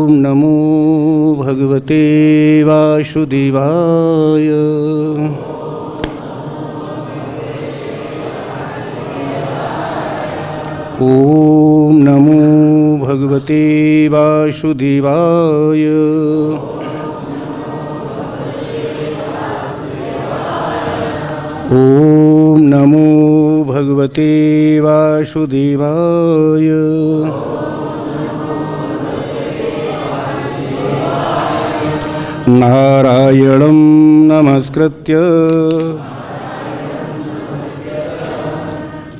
नमो भगवते वासुदेवाय। ओम नमो भगवते वासुदेवाय। ओम नमो भगवते वासुदेवाय। नारायणं नमस्कृत्य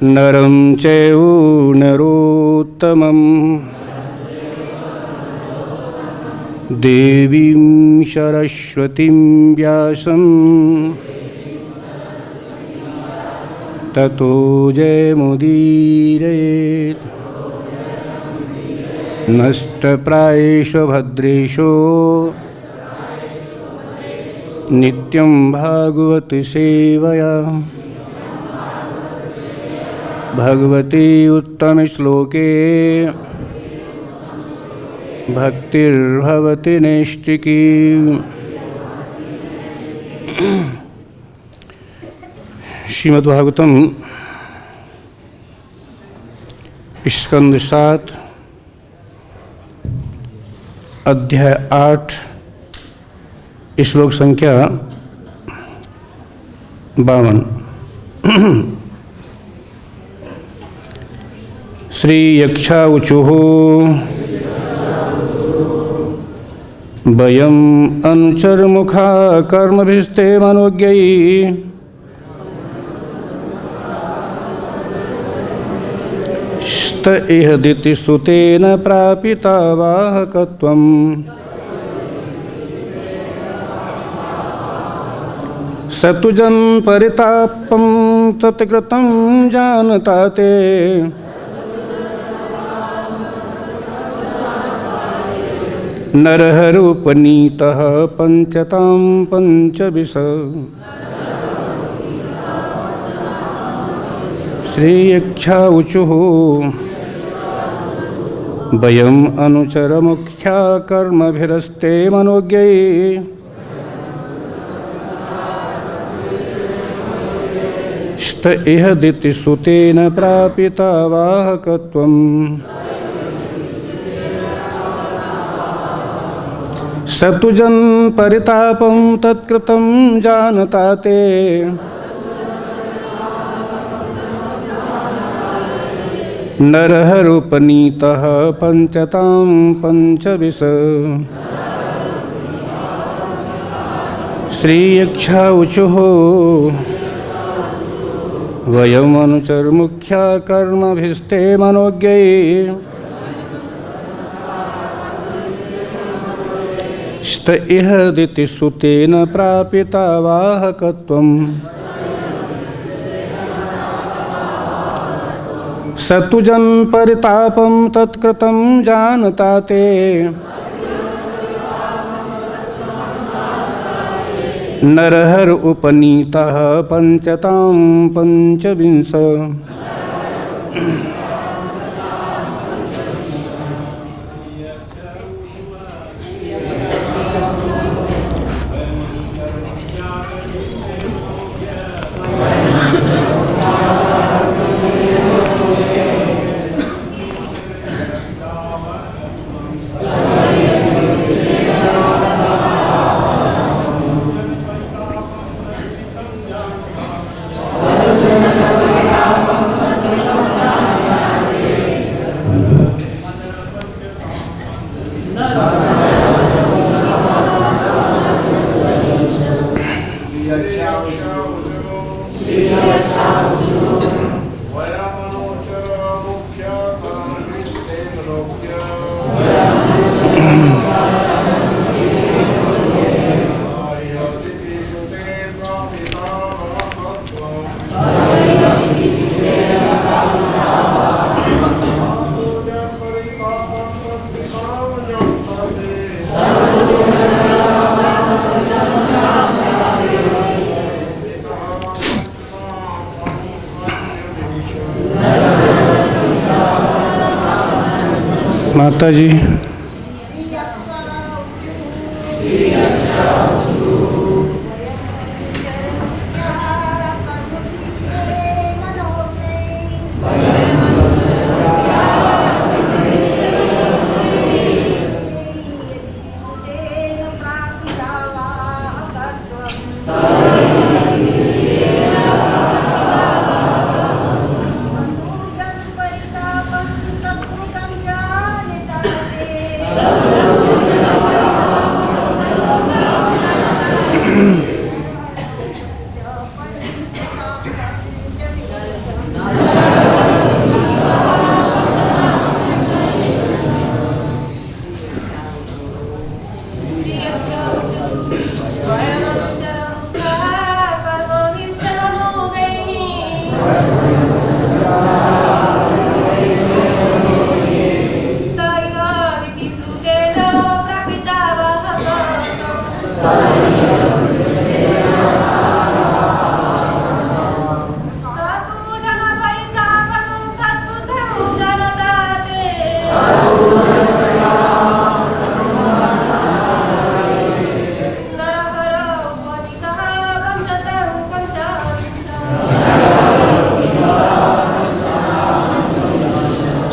नरं चैव नरोत्तमं देवीं सरस्वतीं व्यासं ततो जयमुदीरयेत्। नष्टप्रायेषु भद्रेषु नित्यं भागवत सेवया भगवती उत्तम श्लोके भक्तिर्भवति नैष्टिकी। श्रीमद्भागवतम स्कंद 7 अध्याय 8 श्लोक संख्या 52। श्री यक्षावुचुः वयम् अनुचरमुखा कर्मभिस्ते मनोज्ञैः स्त इह दितिस्तुतेन प्रापिता वाहकत्वम् सतुजं परितापं तत्कृतं जानता ते नरहरूपनीतः पंचतां पंचविश। श्रीयक्षावुचुः वयम् अनुचरमुख्या कर्मभिरस्ते मनोज्ञैः स्त इह दितिस्तुतेन प्रापिता वाहकत्वम् सतुजं परितापं तत्कृतं जानता ते नरहरूपनीतः पंचतां पंचविश। श्रीयक्षावुचुः वयम् अनुचरमुख्या कर्मभिस्ते मनोज्ञैः स्त इह दितिस्तुतेन प्रापिता वाहकत्वम् सतुजं परितापं तत्कृतं जानता ते नरहर उपनीतः पंचतां पंचविंश। माता जी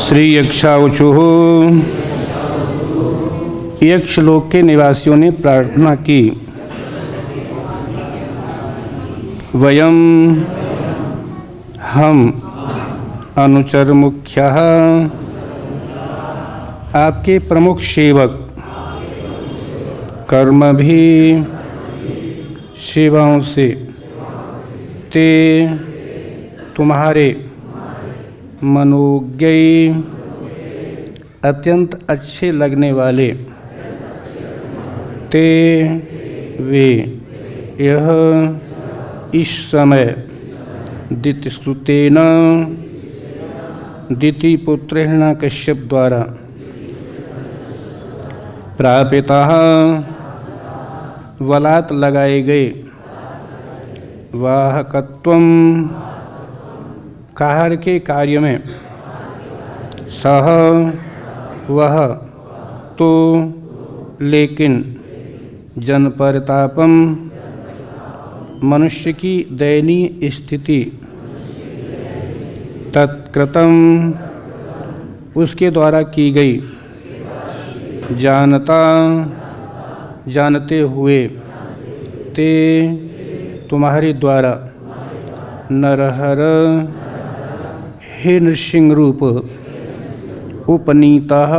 श्री यक्षावचुः। यक्षलोक के निवासियों ने प्रार्थना की, वयम हम अनुचर मुख्यः आपके प्रमुख सेवक कर्म भी सेवाओं से ते तुम्हारे मनोज्ञ अत्यंत अच्छे लगने वाले ते वे यह इस समय दितिस्तुतेन दिति पुत्र हिरण्यकश्यप द्वारा प्रापितः वलात लगाए गए वाहकत्वम कार के कार्य में सह वह तो लेकिन जनपरतापम मनुष्य की दयनीय स्थिति तत्कृतम उसके द्वारा की गई जानते हुए ते तुम्हारे द्वारा नरहर हे नृसिंह रूप उपनीतः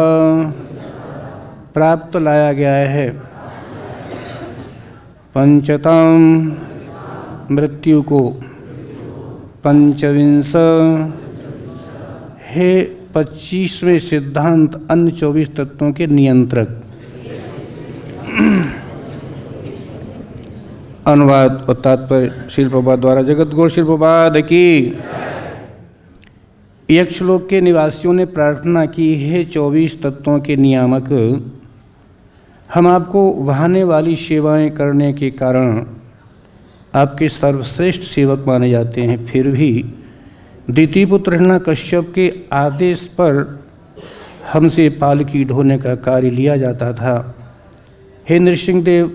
प्राप्त लाया गया है पंचताम मृत्यु को पंचविंश हे 25वें सिद्धांत अन्य 24 तत्वों के नियंत्रक। अनुवाद और तात्पर्य श्रील प्रभुपाद द्वारा जगत गुरु श्रील प्रभुपाद की। यक्षलोक के निवासियों ने प्रार्थना की, हे 24 तत्वों के नियामक, हम आपको वहाने वाली सेवाएं करने के कारण आपके सर्वश्रेष्ठ सेवक माने जाते हैं, फिर भी द्वितीय पुत्र हिरण्यकश्यप के आदेश पर हमसे पालकी ढोने का कार्य लिया जाता था। हे नृसिंह देव,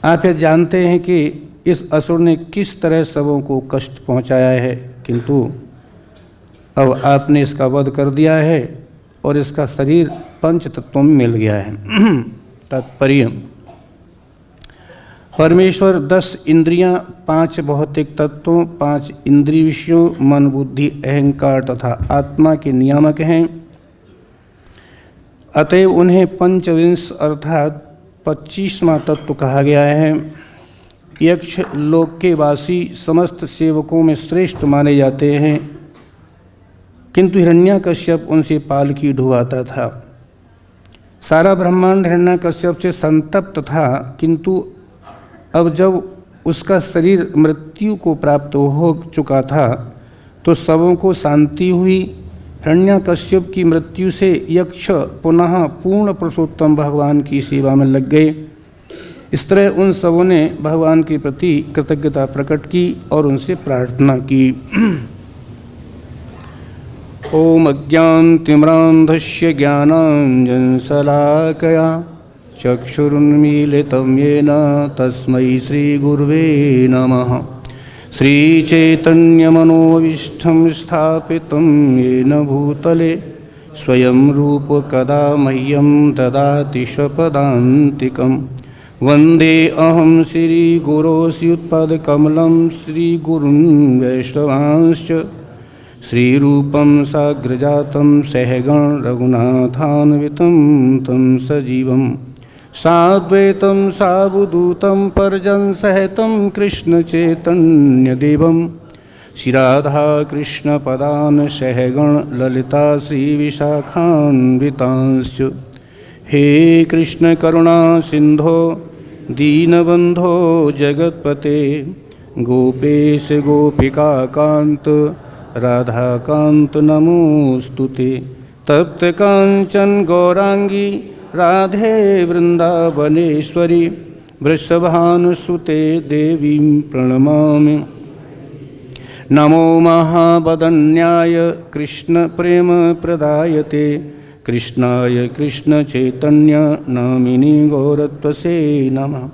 आप यह जानते हैं कि इस असुर ने किस तरह सबों को कष्ट पहुंचाया है, किंतु अब आपने इसका वध कर दिया है और इसका शरीर पंच तत्वों में मिल गया है। तात्पर्य, परमेश्वर 10 इंद्रियां, 5 भौतिक तत्वों, 5 इंद्रिय विषयों, मन, बुद्धि, अहंकार तथा आत्मा के नियामक हैं। अतएव उन्हें पंचविंश अर्थात 25वां तत्व कहा गया है। यक्ष लोक के वासी समस्त सेवकों में श्रेष्ठ माने जाते हैं, किंतु हिरण्यकश्यप उनसे पालकी ढुवाता था। सारा ब्रह्मांड हिरण्यकश्यप से संतप्त था, किंतु अब जब उसका शरीर मृत्यु को प्राप्त हो चुका था तो सबों को शांति हुई। हिरण्यकश्यप की मृत्यु से यक्ष पुनः पूर्ण पुरुषोत्तम भगवान की सेवा में लग गए। इस तरह उन सबों ने भगवान के प्रति कृतज्ञता प्रकट की और उनसे प्रार्थना की। ओम अज्ञानतिमिरान्धस्य ज्ञानाञ्जनशलाकया चक्षुरुन्मीलितं येन तस्मै श्रीगुरुवे नमः। श्रीचैतन्यमनोभीष्टं स्थापितं येन भूतले स्वयं रूप कदा मह्यं ददाति स्वपदान्तिकं। वन्दे अहं श्रीगुरोस्युत्पदकमलं श्रीगुरुन् वैष्णवांश्च श्रीरूपं साग्रजातं सहगण रघुनाथान्वितं तं सजीवं साद्वैतं सावधूतं परिजनसहितं कृष्णचैतन्यदेवं श्रीराधाकृष्णपदान् सहगण ललिता श्रीविशाखान्वितांश्च। हे कृष्ण करुणा सिंधो दीनबंधो जगत्पते गोपेश गोपिकाकांत राधाकांत नमोस्तुते। तप्त कांचन गौरांगी राधे वृंदावनेश्वरी वृषभानुसुते देवीं प्रणमामि। नमो महावदन्याय कृष्ण प्रेम प्रदायते कृष्णाय कृष्ण चैतन्य नामिनी गौरत्वसे नमः।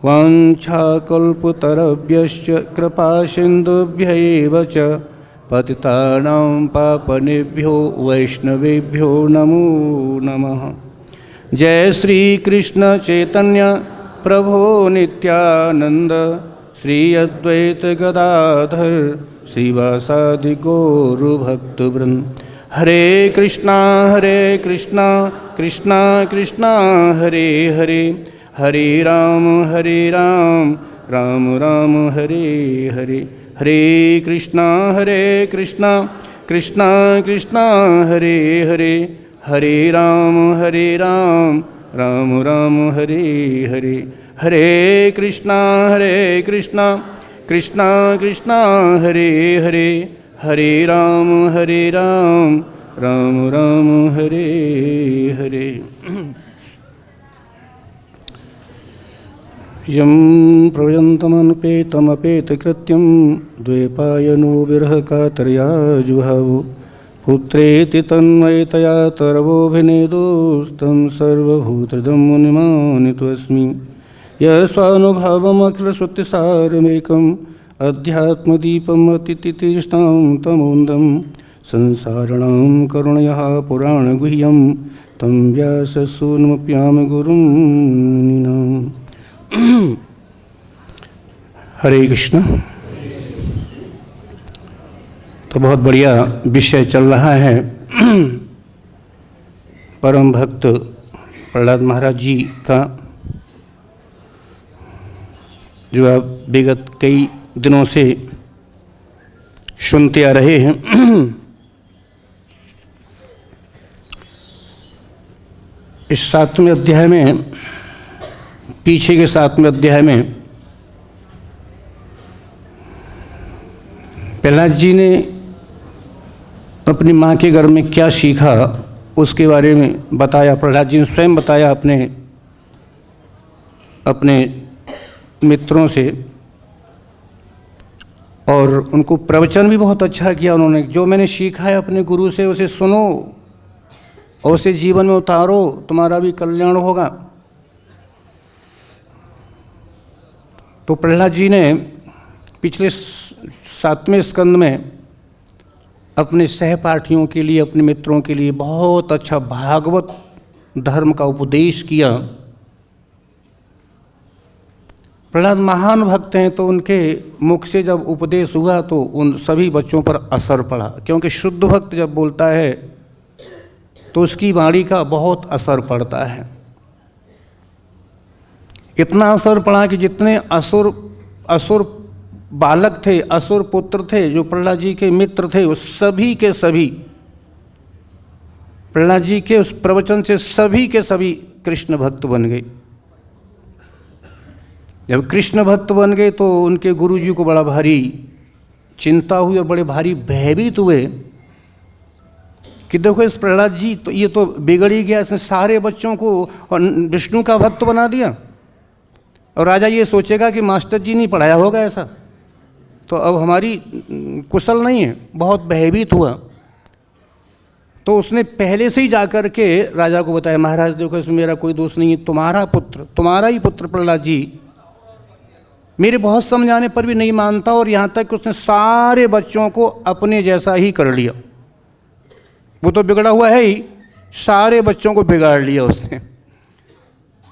वाञ्छाकल्पतरुभ्यश्च कृपा सिन्धुभ्यैव च पतितानां पावनेभ्यो वैष्णवेभ्यो नमो नमः। जय श्री कृष्ण चैतन्य प्रभो नित्यानंद श्री अद्वैत गदाधर श्रीवासादि गौरभक्तवृंद। हरे कृष्णा कृष्णा कृष्णा हरे हरे हरे राम राम राम हरे हरे। हरे कृष्णा कृष्णा कृष्णा हरे हरे हरे राम राम राम हरे हरे। हरे कृष्णा कृष्णा कृष्णा हरे हरे हरे राम राम राम हरे हरे। यं प्रयन्तमनुपेतमपेतकृत्यं द्वैपायनो विरहकातर्या जुहावो पुत्रेति तन्मयतया तरवोऽभिनेदोस्तं सर्वभूतदं मुनिमानितोऽस्मि। यस्वानुभावमखिलश्रुतिसारमेकम् अध्यात्मदीपम् अतितितिष्ठां तमोन्दं संसारिणां करुणयः पुराणगुह्यं तं व्याससूनुमप्यामि गुरुं मुनीनाम्। हरे कृष्ण। तो बहुत बढ़िया विषय चल रहा है। परम भक्त प्रहलाद महाराज जी का, जो आप विगत कई दिनों से सुनते आ रहे हैं। इस 7वें अध्याय में, पीछे के 7वें अध्याय में प्रहलाद जी ने अपनी माँ के घर में क्या सीखा उसके बारे में बताया। प्रहलाद जी ने स्वयं बताया अपने मित्रों से, और उनको प्रवचन भी बहुत अच्छा किया उन्होंने। जो मैंने सीखा है अपने गुरु से उसे सुनो और उसे जीवन में उतारो, तुम्हारा भी कल्याण होगा। तो प्रहलाद जी ने पिछले 7वें स्कंद में अपने सहपाठियों के लिए, अपने मित्रों के लिए बहुत अच्छा भागवत धर्म का उपदेश किया। प्रहलाद महान भक्त हैं, तो उनके मुख से जब उपदेश हुआ तो उन सभी बच्चों पर असर पड़ा, क्योंकि शुद्ध भक्त जब बोलता है तो उसकी वाणी का बहुत असर पड़ता है। इतना असर पड़ा कि जितने असुर बालक थे, असुर पुत्र थे, जो प्रहलाद जी के मित्र थे, उस सभी के सभी प्रहलाद जी के उस प्रवचन से सभी के सभी कृष्ण भक्त बन गए। जब कृष्ण भक्त बन गए तो उनके गुरु जी को बड़ा भारी चिंता हुई और बड़े भारी भयभीत हुए कि देखो इस प्रहलाद जी तो ये तो बिगड़ ही गया, इसने सारे बच्चों को विष्णु का भक्त बना दिया। और राजा ये सोचेगा कि मास्टर जी नहीं पढ़ाया होगा ऐसा, तो अब हमारी कुशल नहीं है। बहुत भयभीत हुआ। तो उसने पहले से ही जाकर के राजा को बताया, महाराज देखो इसमें मेरा कोई दोष नहीं है, तुम्हारा पुत्र, तुम्हारा ही पुत्र प्रहलाद जी मेरे बहुत समझाने पर भी नहीं मानता, और यहाँ तक कि उसने सारे बच्चों को अपने जैसा ही कर लिया। वो तो बिगड़ा हुआ है ही, सारे बच्चों को बिगाड़ लिया उसने।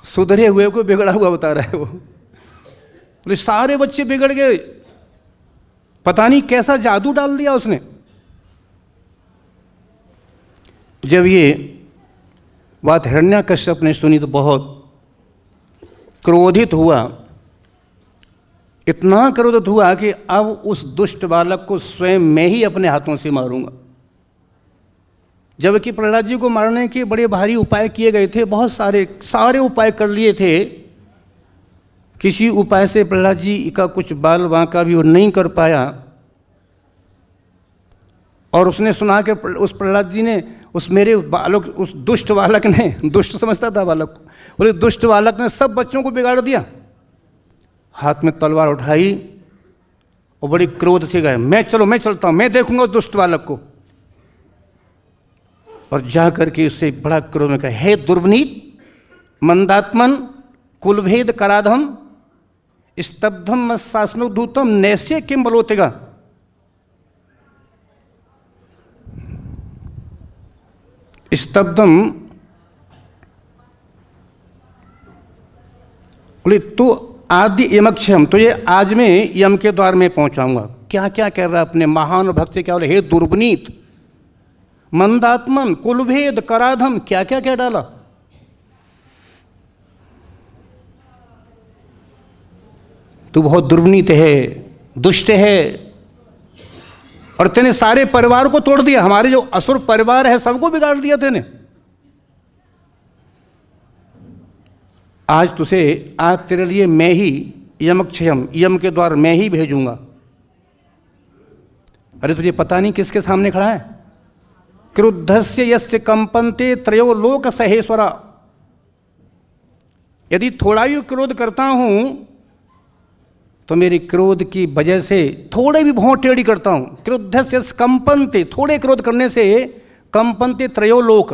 सुधरे हुए को बिगड़ा हुआ बता रहा है वो। तो सारे बच्चे बिगड़ गए, पता नहीं कैसा जादू डाल दिया उसने। जब ये बात हिरण्यकश्यप ने सुनी तो बहुत क्रोधित हुआ, इतना क्रोधित हुआ कि अब उस दुष्ट बालक को स्वयं मैं ही अपने हाथों से मारूंगा। जबकि प्रहलाद जी को मारने के बड़े भारी उपाय किए गए थे, बहुत सारे उपाय कर लिए थे, किसी उपाय से प्रहलाद जी का कुछ बाल बांका भी वो नहीं कर पाया। और उसने सुना कि उस प्रहलाद जी ने उस मेरे बालक, उस दुष्ट बालक ने, दुष्ट समझता था बालक को, और दुष्ट बालक ने सब बच्चों को बिगाड़ दिया। हाथ में तलवार उठाई और बड़ी क्रोध से गए, मैं चलता हूं, मैं देखूंगा उस दुष्ट बालक को। और जा करके उससे बड़ा क्रोध में कहा, हे दुर्वनीत मंदात्मन कुलभेद कराधम स्तब्धम मत्शासनोद्धूतम नैसे किम बलोतेगा। स्तब्धम बोले तो आदि यमक्षम, तो ये आज मैं यम के द्वार में पहुंचाऊंगा। क्या क्या कह रहा है अपने महान भक्त से, क्या बोले, हे दुर्वनीत मंदात्मन कुलभेद कराधम, क्या क्या क्या डाला। तू बहुत दुर्वनीत है, दुष्ट है, और तेने सारे परिवार को तोड़ दिया, हमारे जो असुर परिवार है सबको बिगाड़ दिया तेने। आज तेरे लिए मैं ही यमक्षयम, यम के द्वार मैं ही भेजूंगा। अरे तुझे पता नहीं किसके सामने खड़ा है? क्रुद्धस्य यस्य कंपन्ते त्रयो लोक सहेश्वरा। यदि थोड़ा भी क्रोध करता हूं तो मेरी क्रोध की वजह से, थोड़े भी भौं टेढ़ी करता हूं, क्रुद्धस्य कंपन्ते, थोड़े क्रोध करने से कंपन्ते त्रयो लोक,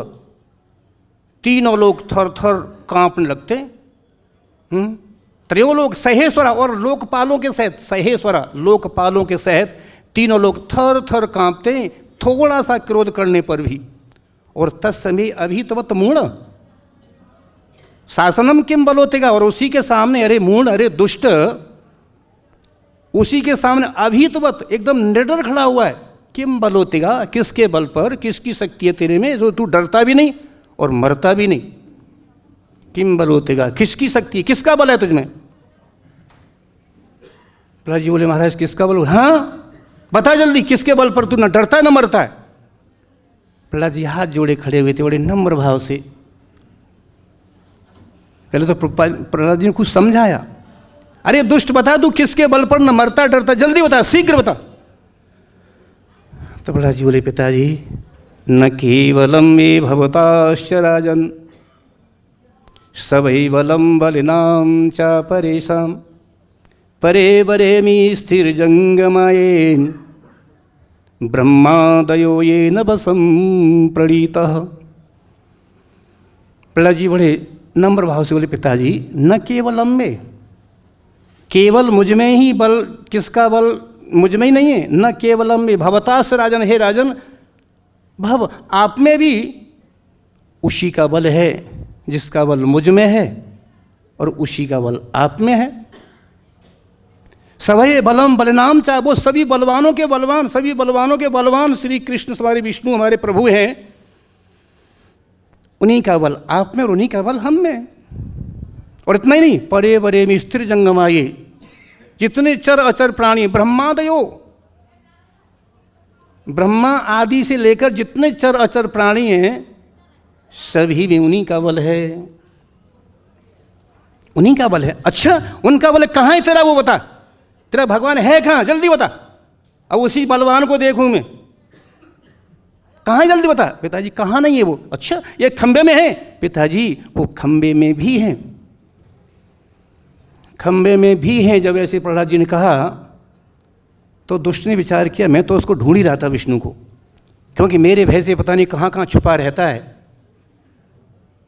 तीनों लोग थर थर कांपने लगते। त्रयोलोक सहेश्वरा, और लोकपालों के सहित, सहेश्वरा लोकपालों के सहित तीनों लोग थर थर कांपते थोड़ा सा क्रोध करने पर भी। और तत्समय अभितवत मूढ़ शासनम किम बलोतेगा, और उसी के सामने, अरे मूढ़, अरे दुष्ट, उसी के सामने अभितवत एकदम निडर खड़ा हुआ है। किम बलोतेगा, किसके बल पर, किसकी शक्ति है तेरे में जो तू डरता भी नहीं और मरता भी नहीं। किम बलोतेगा, किसकी शक्ति, किसका बल है तुझमें? प्रहलाद जी बोले, महाराज किसका बल? हाँ बता जल्दी, किसके बल पर तू न डरता है न मरता है? प्रहलाद जी हाथ जोड़े खड़े हुए थे बड़े नम्र भाव से। पहले तो प्रहलाद जी ने कुछ समझाया, अरे दुष्ट बता तू किसके बल पर न मरता डरता, जल्दी बता, शीघ्र बता। तो प्रहलाद जी बोले, पिताजी न केवलम मे भवताश्च राजन सबैवलम बलिनाम च परेशाम परे बरेमी स्थिर जंगमायेन ब्रह्मादयो ये न बसम प्रणीतः। प्रहलाद जी बड़े नम्र भाव से बोले, पिताजी न केवलम में, केवल मुझ में ही बल, किसका बल मुझ में ही नहीं है, न केवलम में भवतास राजन, हे राजन भव आप में भी उसी का बल है जिसका बल मुझ में है, और उसी का बल आप में है। सभय बलम बलनाम, चाहे वो सभी बलवानों के बलवान, सभी बलवानों के बलवान श्री कृष्ण हमारे विष्णु हमारे प्रभु हैं, उन्हीं का बल आप में और उन्हीं का बल हम में। और इतना ही नहीं, परे बरे में स्थिर जंगमाये, जितने चर अचर प्राणी, ब्रह्मादयो, ब्रह्मा आदि से लेकर जितने चर अचर प्राणी हैं सभी में उन्हीं का बल है, उन्हीं का बल है। अच्छा उनका बल कहाँ है तेरा, वो बता, तेरा भगवान है कहाँ, जल्दी बता। अब उसी बलवान को देखूं मैं, कहाँ है जल्दी बता। पिताजी कहाँ नहीं है वो? अच्छा ये खंबे में है। पिताजी वो खंबे में भी हैं, खंबे में भी हैं। जब ऐसे प्रहलाद जी ने कहा तो दुष्ट ने विचार किया, मैं तो उसको ढूंढ ही रहा था विष्णु को, क्योंकि मेरे भय से पता नहीं कहाँ कहाँ छुपा रहता है,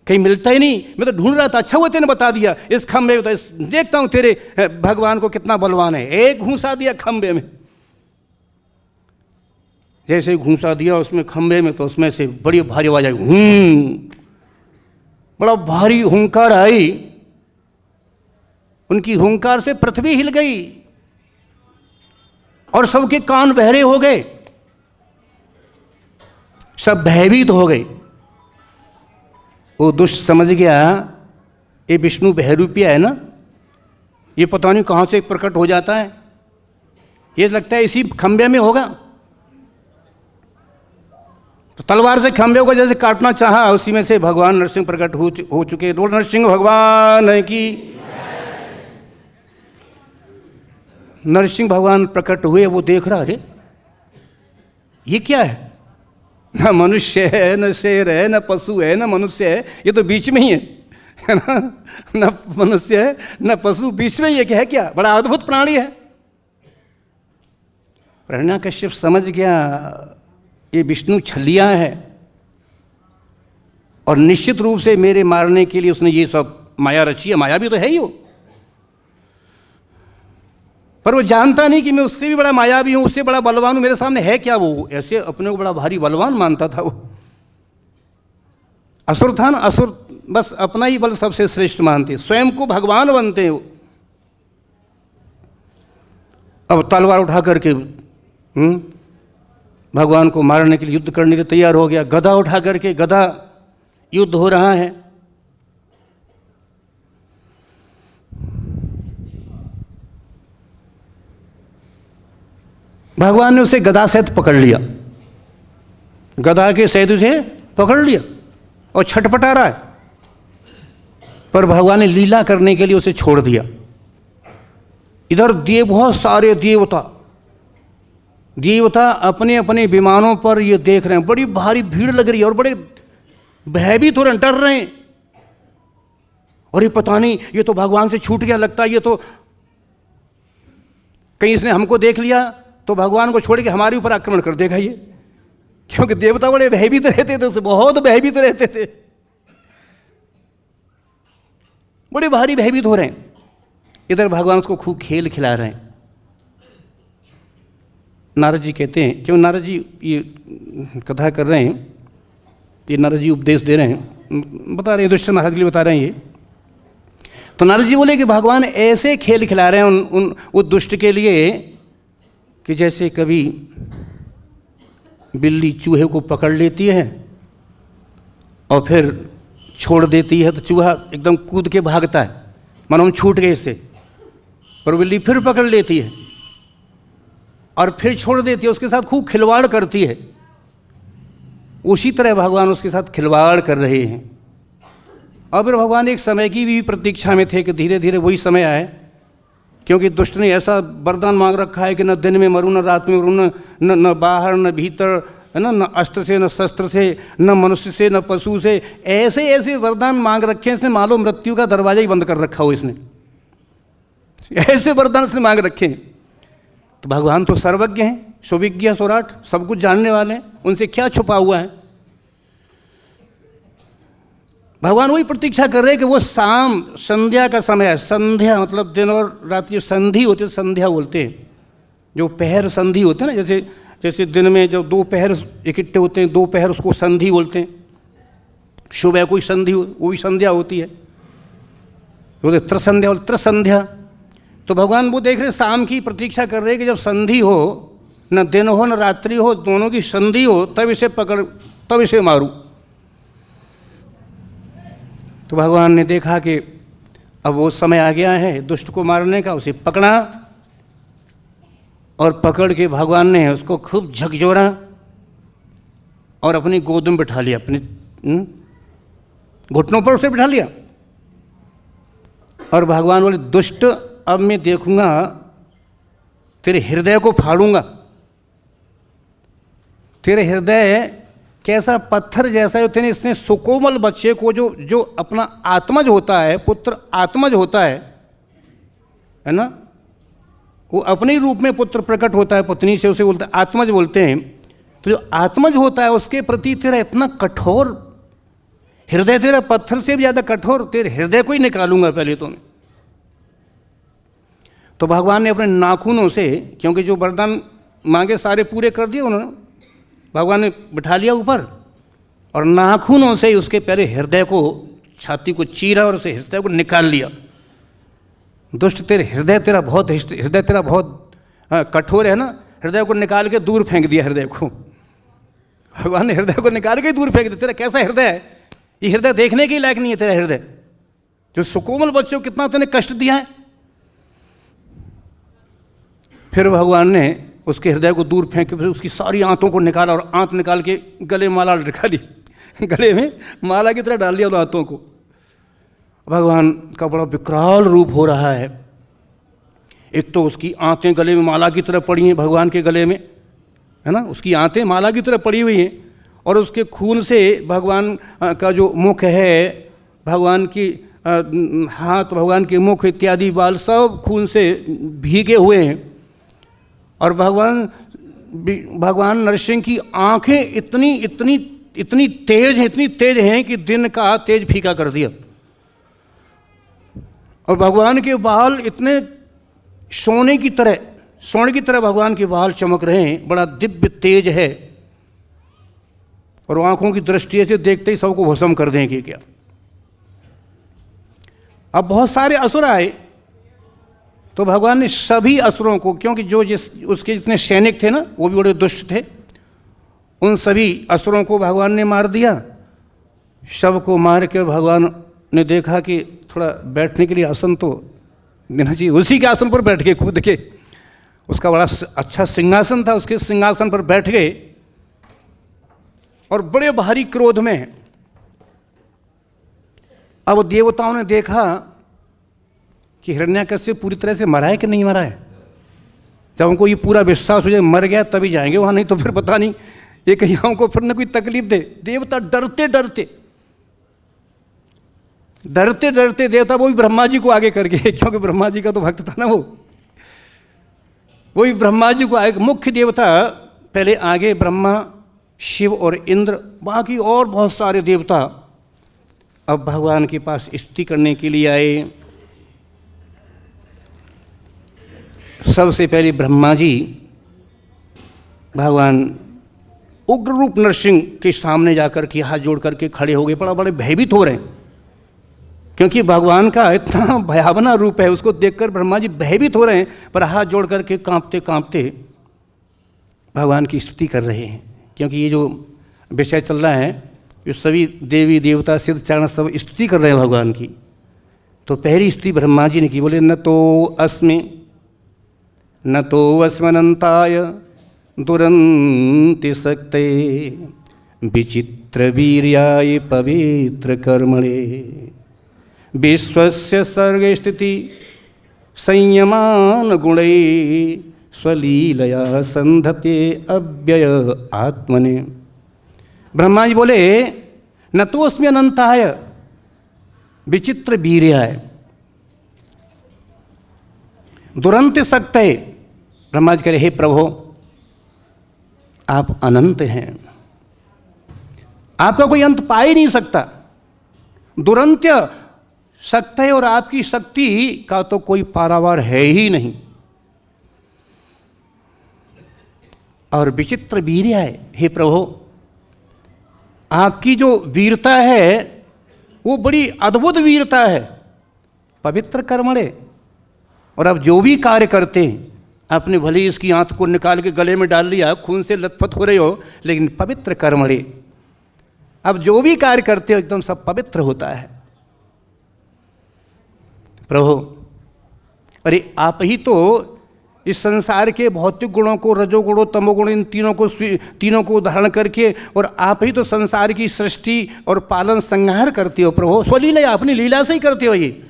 कहीं मिलता ही नहीं। मैं तो ढूंढ रहा था, अच्छा हुआ तेने बता दिया। इस खंबे में तो देखता हूँ तेरे भगवान को कितना बलवान है। एक घूंसा दिया खंबे में, जैसे घूंसा दिया उसमें खंबे में, तो उसमें से बड़ी भारी आवाज आई, बड़ा भारी हुंकार आई। उनकी हुंकार से पृथ्वी हिल गई और सबके कान बहरे हो गए, सब भयभीत हो गए। वो दुष्ट समझ गया ये विष्णु बहरूपिया है ना, ये पता नहीं कहाँ से प्रकट हो जाता है, ये लगता है इसी खंबे में होगा। तो तलवार से खंबे को जैसे काटना चाहा, उसी में से भगवान नरसिंह प्रकट हो चुके। बोल नरसिंह भगवान की। नरसिंह भगवान प्रकट हुए, वो देख रहा, अरे ये क्या है, न मनुष्य है, न शेर है, न पशु है, न मनुष्य है, ये तो बीच में ही है ना, न मनुष्य है न पशु, बीच में ही है क्या, बड़ा अद्भुत प्राणी है। हिरण्यकश्यप समझ गया ये विष्णु छलिया है और निश्चित रूप से मेरे मारने के लिए उसने ये सब माया रची है। माया भी तो है ही वो, पर वो जानता नहीं कि मैं उससे भी बड़ा मायावी हूं, उससे बड़ा बलवान हूं। मेरे सामने है क्या वो, ऐसे अपने को बड़ा भारी बलवान मानता था वो। असुर था ना, असुर बस अपना ही बल सबसे श्रेष्ठ मानते, स्वयं को भगवान बनते हैं वो। अब तलवार उठा करके भगवान को मारने के लिए, युद्ध करने के लिए तैयार हो गया। गदा उठा करके, गदा युद्ध हो रहा है। भगवान ने उसे गदा सहित पकड़ लिया, गदा के सहित उसे पकड़ लिया और छटपटा रहा है, पर भगवान ने लीला करने के लिए उसे छोड़ दिया। इधर बहुत सारे देवता अपने अपने विमानों पर ये देख रहे हैं, बड़ी भारी भीड़ लग रही है और बड़े भयभीत हो रहे हैं, डर रहे हैं। और ये पता नहीं, ये तो भगवान से छूट गया लगता है, ये तो कहीं इसने हमको देख लिया तो भगवान को छोड़ के हमारे ऊपर आक्रमण कर देगा ये। क्योंकि देवता बड़े भयभीत रहते थे, उससे बहुत भयभीत रहते थे, बड़े भारी भयभीत हो रहे हैं। इधर भगवान उसको खूब खेल खिला रहे हैं। नारद जी कहते हैं, क्यों नारद जी ये कथा कर रहे हैं, ये नारद जी उपदेश दे रहे हैं, बता रहे हैं, दुष्ट महाराज के लिए बता रहे हैं ये। तो नारद जी बोले कि भगवान ऐसे खेल खिला रहे हैं उस दुष्ट के लिए कि जैसे कभी बिल्ली चूहे को पकड़ लेती है और फिर छोड़ देती है, तो चूहा एकदम कूद के भागता है, मानो हम छूट गए इससे, पर बिल्ली फिर पकड़ लेती है और फिर छोड़ देती है, उसके साथ खूब खिलवाड़ करती है। उसी तरह भगवान उसके साथ खिलवाड़ कर रहे हैं। और फिर भगवान एक समय की भी प्रतीक्षा में थे कि धीरे धीरे वही समय आए, क्योंकि दुष्ट ने ऐसा वरदान मांग रखा है कि न दिन में मरूं, न रात में मरूं, न बाहर न भीतर, है ना, न अस्त्र से, न शस्त्र से, न मनुष्य से, न पशु से। ऐसे ऐसे वरदान मांग रखे हैं इसने, मालूम मृत्यु का दरवाजा ही बंद कर रखा हो इसने, ऐसे वरदान इसने मांग रखे हैं। तो भगवान तो सर्वज्ञ हैं, सुविज्ञ सौराट, सब कुछ जानने वाले हैं, उनसे क्या छुपा हुआ है। भगवान वही प्रतीक्षा कर रहे हैं कि वो शाम संध्या का समय है। संध्या मतलब दिन और रात की संधि होती है, संध्या बोलते हैं। जो पहर संधि होते हैं ना, जैसे जैसे दिन में जब दो पहर इकट्ठे होते हैं, दो पहर, उसको संधि बोलते हैं। सुबह कोई संधि वो भी संध्या होती है, बोलते त्रिसंध्या, बोलते त्रिसंध्या। तो भगवान वो देख रहे शाम की प्रतीक्षा कर रहे हैं कि जब संधि हो, न दिन हो न रात्रि हो, दोनों की संधि हो, तब इसे पकड़, तब इसे मारूं। तो भगवान ने देखा कि अब वो समय आ गया है दुष्ट को मारने का, उसे पकड़ा और पकड़ के भगवान ने उसको खूब झकझोरा और अपनी गोद में बिठा लिया, अपने घुटनों पर उसे बिठा लिया। और भगवान बोले, दुष्ट अब मैं देखूंगा, तेरे हृदय को फाड़ूंगा। तेरे हृदय कैसा पत्थर जैसा है, तेने इसने सुकोमल बच्चे को, जो अपना आत्मज होता है, पुत्र आत्मज होता है ना, वो अपने रूप में पुत्र प्रकट होता है पत्नी से, उसे बोलते हैं आत्मज बोलते हैं। तो जो आत्मज होता है उसके प्रति तेरा इतना कठोर हृदय, तेरा पत्थर से भी ज़्यादा कठोर, तेरे हृदय को ही निकालूंगा पहले तो मैं। तो भगवान ने अपने नाखूनों से, क्योंकि जो वरदान मांगे सारे पूरे कर दिए उन्होंने, भगवान ने बिठा लिया ऊपर और नाखूनों से उसके पहले हृदय को, छाती को चीरा और उसे हृदय को निकाल लिया। दुष्ट तेरे हृदय तेरा बहुत कठोर है ना, हृदय को निकाल के दूर फेंक दिया। हृदय को भगवान ने हृदय को निकाल के दूर फेंक दिया। तेरा कैसा हृदय है, ये हृदय देखने के लायक नहीं है तेरा हृदय। जो सुकोमल बच्चों को कितना तूने कष्ट दिया है। फिर भगवान ने उसके हृदय को दूर फेंक के फिर उसकी सारी आंतों को निकाला और आंत निकाल के गले में माला लटका दी, गले में माला की तरह डाल दिया उन आंतों को। भगवान का बड़ा विकराल रूप हो रहा है। एक तो उसकी आंतें गले में माला की तरह पड़ी हैं, भगवान के गले में, है ना, उसकी आंतें माला की तरह पड़ी हुई हैं और उसके खून से भगवान का जो मुख है, भगवान की हाथ, भगवान के मुख इत्यादि बाल सब खून से भीगे हुए हैं। और भगवान नरसिंह की आंखें इतनी तेज हैं कि दिन का तेज फीका कर दिया। और भगवान के बाल इतने सोने की तरह भगवान के बाल चमक रहे हैं, बड़ा दिव्य तेज है। और आंखों की दृष्टि से देखते ही सबको भस्म कर देंगे क्या। अब बहुत सारे असुर आए तो भगवान ने सभी असुरों को, क्योंकि उसके जितने सैनिक थे ना वो भी बड़े दुष्ट थे, उन सभी असुरों को भगवान ने मार दिया। सबको मार के भगवान ने देखा कि थोड़ा बैठने के लिए आसन तो देना चाहिए। उसी के आसन पर बैठ के कूद के, उसका बड़ा अच्छा सिंहासन था, उसके सिंहासन पर बैठ गए और बड़े भारी क्रोध में। अब देवताओं ने देखा कि हिरण्याकश्यप पूरी तरह से मरा है कि नहीं मरा है। जब उनको ये पूरा विश्वास हो जाए मर गया तभी जाएंगे वहाँ, नहीं तो फिर पता नहीं ये कहीं हमको फिर न कोई तकलीफ दे। देवता डरते देवता वो भी ब्रह्मा जी को आगे कर गए, क्योंकि ब्रह्मा जी का तो भक्त था ना वही ब्रह्मा जी को आगे, मुख्य देवता पहले आगे, ब्रह्मा, शिव और इंद्र, बाकी और बहुत सारे देवता अब भगवान के पास स्तुति करने के लिए आए। सबसे पहले ब्रह्मा जी भगवान उग्र रूप नरसिंह के सामने जाकर के हाथ जोड़ करके खड़े हो गए। बड़े भयभीत हो रहे हैं, क्योंकि भगवान का इतना भयावना रूप है, उसको देखकर ब्रह्मा जी भयभीत हो रहे हैं, पर हाथ जोड़ करके कांपते कांपते भगवान की स्तुति कर रहे हैं। क्योंकि ये जो विषय चल रहा है, ये सभी देवी देवता सिद्ध चारण सब स्तुति कर रहे हैं भगवान की। तो पहली स्तुति ब्रह्मा जी ने की, बोले न तो अस्मनंताय दुरंति शक्ते विचित्र वीर्याय पवित्र कर्मणे विश्वस्य सर्ग स्थिति संयमान गुणै स्वलीलया संधते अव्यय आत्मने। ब्रह्मा जी बोले न तो अस्मि अनंताय विचित्र वीर्याय दुरंत शक्तये। ब्रह्मा जी कह रहे हे प्रभु आप अनंत हैं, आपका कोई अंत पा ही नहीं सकता। दुरंत्य शक्ति है और आपकी शक्ति का तो कोई पारावार है ही नहीं। और विचित्र वीर्य है, हे प्रभु आपकी जो वीरता है वो बड़ी अद्भुत वीरता है। पवित्र कर्मणे, और आप जो भी कार्य करते हैं, आपने भले इसकी आंत को निकाल के गले में डाल लिया, खून से लथपथ हो रहे हो, लेकिन पवित्र कर्मणे, आप जो भी कार्य करते हो एकदम सब पवित्र होता है। प्रभु अरे आप ही तो इस संसार के भौतिक गुणों को, रजोगुणों तमोगुण, इन तीनों को धारण करके, और आप ही तो संसार की सृष्टि और पालन संहार करते हो। प्रभु स्वलीला, अपनी लीला से ही करते हो। ये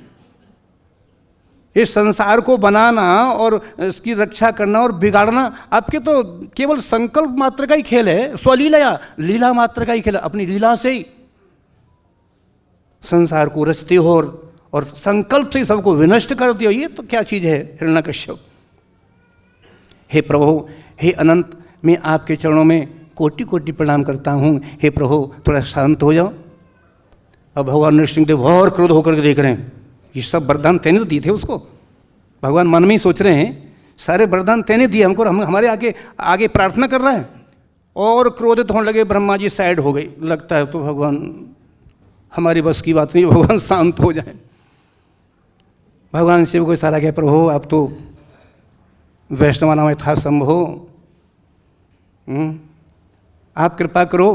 इस संसार को बनाना और इसकी रक्षा करना और बिगाड़ना आपके तो केवल संकल्प मात्र का ही खेल है। स्वलीला, लीला मात्र का ही खेल है। अपनी लीला से ही संसार को रचते हो और संकल्प से सबको विनष्ट करते हो। ये तो क्या चीज़ है हिरण्यकश्यप। हे प्रभु, हे अनंत, मैं आपके चरणों में कोटि कोटि प्रणाम करता हूँ, हे प्रभु थोड़ा शांत हो जाओ। अब भगवान नृसिंहदेव और क्रोध होकर के देख रहे हैं, ये सब वरदान तैने तो दिए थे उसको। भगवान मन में ही सोच रहे हैं सारे वरदान तैने दिए हमको, हमारे आगे आगे प्रार्थना कर रहा है। और क्रोधित होने लगे, ब्रह्मा जी साइड हो गए। लगता है तो भगवान हमारी बस की बात नहीं, भगवान शांत हो जाए। भगवान शिव को इशारा किया, प्रभु आप तो वैष्णवाना में था संभो, आप कृपा करो।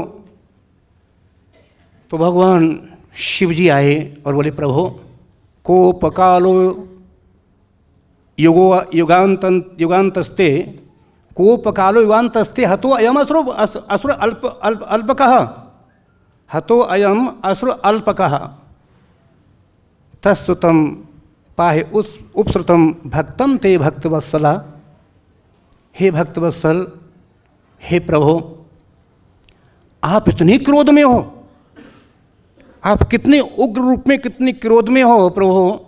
तो भगवान शिव जी आए और बोले, प्रभु कोपकालो युगांतस्ते कोपकालो युगांतस्ते हतो अयम असुर अल्पकः हतो अयम असुर अल्पकः तत्सुतम पाहे उपसृतम भक्तम ते भक्तवत्सला। हे भक्तवत्सल, हे प्रभु आप इतने क्रोध में हो, आप कितने उग्र रूप में, कितने क्रोध में हो प्रभु,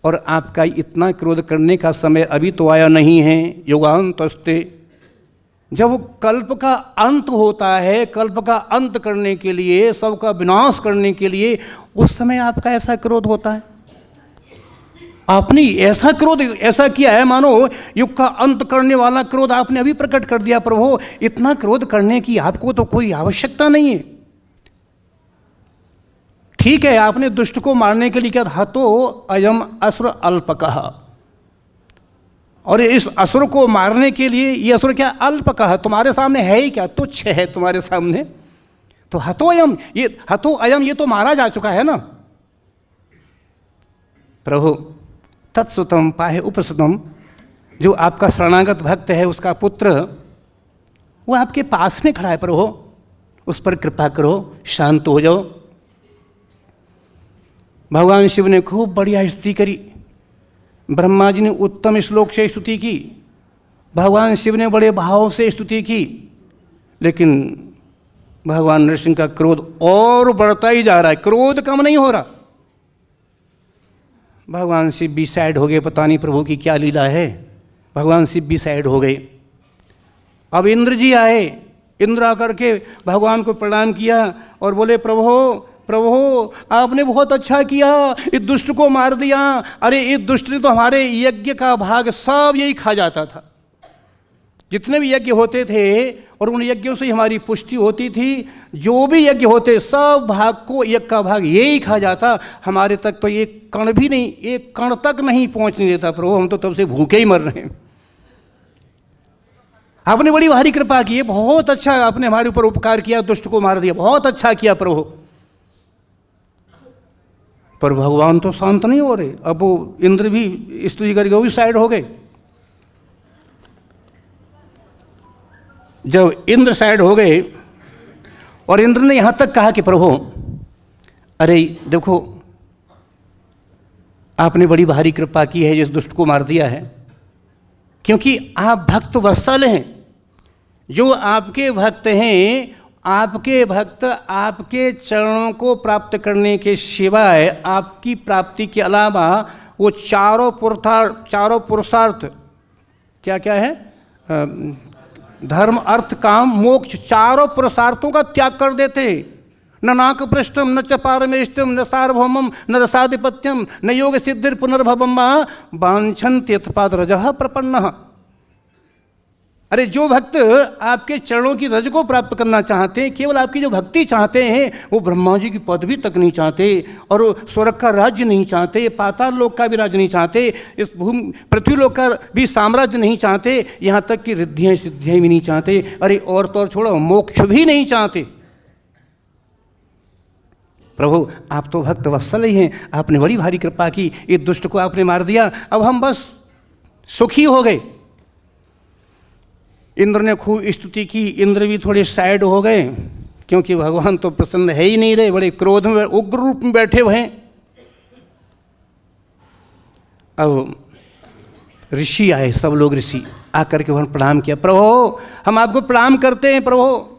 और आपका इतना क्रोध करने का समय अभी तो आया नहीं है। युगांतस्ते, जब कल्प का अंत होता है, कल्प का अंत करने के लिए, सबका विनाश करने के लिए, उस समय आपका ऐसा क्रोध होता है। आपने ऐसा क्रोध ऐसा किया है मानो युग का अंत करने वाला क्रोध आपने अभी प्रकट कर दिया। प्रभु इतना क्रोध करने की आपको तो कोई आवश्यकता नहीं है। ठीक है, आपने दुष्ट को मारने के लिए क्या, हतो अयम असुर अल्पकः, और इस असुर को मारने के लिए ये असुर क्या, अल्पकः, तुम्हारे सामने है ही क्या, तुच्छ है तुम्हारे सामने। तो हतो अयम ये तो मारा जा चुका है ना। प्रभु तत्सुतम पाहे उपसुतम, जो आपका शरणागत भक्त है उसका पुत्र वो आपके पास में खड़ा है, प्रभु उस पर कृपा करो, शांत हो जाओ। भगवान शिव ने खूब बढ़िया स्तुति करी। ब्रह्मा जी ने उत्तम श्लोक से स्तुति की, भगवान शिव ने बड़े भाव से स्तुति की, लेकिन भगवान नृसिंह का क्रोध और बढ़ता ही जा रहा है, क्रोध कम नहीं हो रहा। भगवान शिव भी साइड हो गए, पता नहीं प्रभु की क्या लीला है। भगवान शिव भी साइड हो गए। अब इंद्र जी आए, इंद्र आकर के भगवान को प्रणाम किया और बोले, प्रभु आपने बहुत अच्छा किया, इस दुष्ट को मार दिया। अरे इस दुष्ट ने तो हमारे यज्ञ का भाग सब यही खा जाता था। जितने भी यज्ञ होते थे और उन यज्ञों से हमारी पुष्टि होती थी, जो भी यज्ञ होते सब भाग को, यज्ञ का भाग यही खा जाता, हमारे तक तो एक कण भी नहीं, एक कण तक नहीं पहुंचने देता। प्रभु हम तो तब से भूखे ही मर रहे हैं। आपने बड़ी भारी कृपा की है, बहुत अच्छा आपने हमारे ऊपर उपकार किया, दुष्ट को मार दिया, बहुत अच्छा किया प्रभु। पर भगवान तो शांत नहीं हो रहे। अब वो इंद्र भी स्तुति करके वो भी साइड हो गए। जब इंद्र साइड हो गए और इंद्र ने यहाँ तक कहा कि प्रभु अरे देखो आपने बड़ी भारी कृपा की है, जिस दुष्ट को मार दिया है, क्योंकि आप भक्त वत्सल हैं। जो आपके भक्त हैं, आपके भक्त आपके चरणों को प्राप्त करने के सिवाय, आपकी प्राप्ति के अलावा वो चारों पुरुषार्थ क्या क्या है, धर्म अर्थ काम मोक्ष, चारों पुरुषार्थों का त्याग कर देते। न नाक पृष्ठम न च पारमेष्टम न सार्वभौमम न रसाधिपत्यम न योग सिद्धिर पुनर्भवम वांछन्ति यत्पाद रजः प्रपन्नः। अरे जो भक्त आपके चरणों की रज को प्राप्त करना चाहते हैं, केवल आपकी जो भक्ति चाहते हैं, वो ब्रह्मा जी की पदवी तक नहीं चाहते, और स्वर्ग का राज्य नहीं चाहते, पाताल लोक का भी राज्य नहीं चाहते, इस पृथ्वी लोक का भी साम्राज्य नहीं चाहते, यहाँ तक कि रिद्धियाँ सिद्धियाँ भी नहीं चाहते। अरे और तो और छोड़ो, मोक्ष भी नहीं चाहते। प्रभु आप तो भक्त वत्सल ही हैं, आपने बड़ी भारी कृपा की, इस दुष्ट को आपने मार दिया, अब हम बस सुखी हो गए। इंद्र ने खूब स्तुति की। इंद्र भी थोड़े साइड हो गए, क्योंकि भगवान तो प्रसन्न है ही नहीं रहे, बड़े क्रोध में उग्र रूप में बैठे हुए हैं। अब ऋषि आए, सब लोग ऋषि आकर के वहाँ प्रणाम किया। प्रभु हम आपको प्रणाम करते हैं, प्रभु